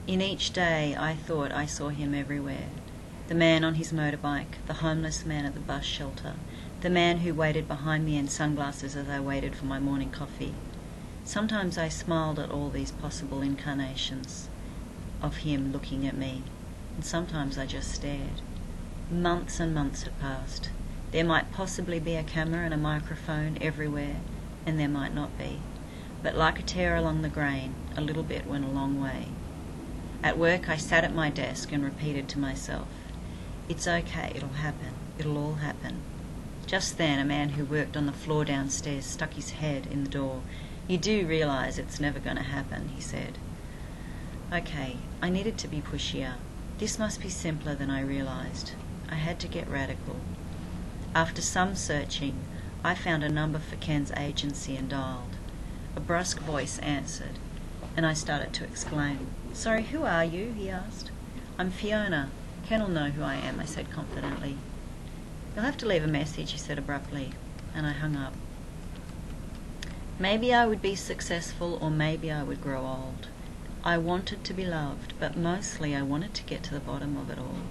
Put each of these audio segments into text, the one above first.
In each day I thought I saw him everywhere. The man on his motorbike, the homeless man at the bus shelter, the man who waited behind me in sunglasses as I waited for my morning coffee. Sometimes I smiled at all these possible incarnations of him looking at me, and sometimes I just stared. Months and months had passed. There might possibly be a camera and a microphone everywhere, and there might not be. But like a tear along the grain, a little bit went a long way. At work I sat at my desk and repeated to myself, "It's okay, it'll happen, it'll all happen." Just then a man who worked on the floor downstairs stuck his head in the door. "You do realise it's never going to happen," he said. Okay, I needed to be pushier. This must be simpler than I realised. I had to get radical. After some searching, I found a number for Ken's agency and dialed. A brusque voice answered, and I started to explain. "Sorry, who are you?" he asked. "I'm Fiona. Ken will know who I am," I said confidently. "You'll have to leave a message," he said abruptly, and I hung up. Maybe I would be successful, or maybe I would grow old. I wanted to be loved, but mostly I wanted to get to the bottom of it all.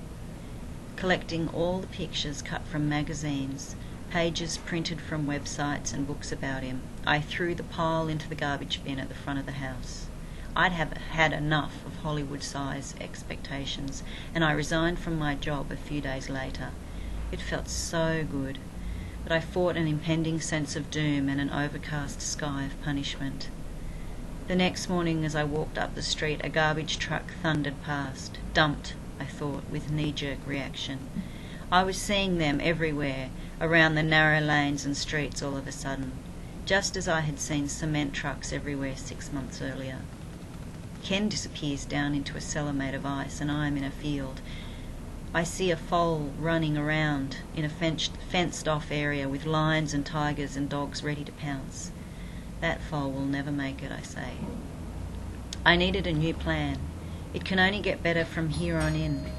Collecting all the pictures cut from magazines, pages printed from websites and books about him, I threw the pile into the garbage bin at the front of the house. I'd have had enough of Hollywood-size expectations, and I resigned from my job a few days later. It felt so good, but I fought an impending sense of doom and an overcast sky of punishment. The next morning as I walked up the street, a garbage truck thundered past. Dumped, I thought, with knee-jerk reaction. I was seeing them everywhere, around the narrow lanes and streets all of a sudden, just as I had seen cement trucks everywhere 6 months earlier. Ken disappears down into a cellar made of ice, and I am in a field. I see a foal running around in a fenced-off area with lions and tigers and dogs ready to pounce. That foal will never make it, I say. I needed a new plan. It can only get better from here on in.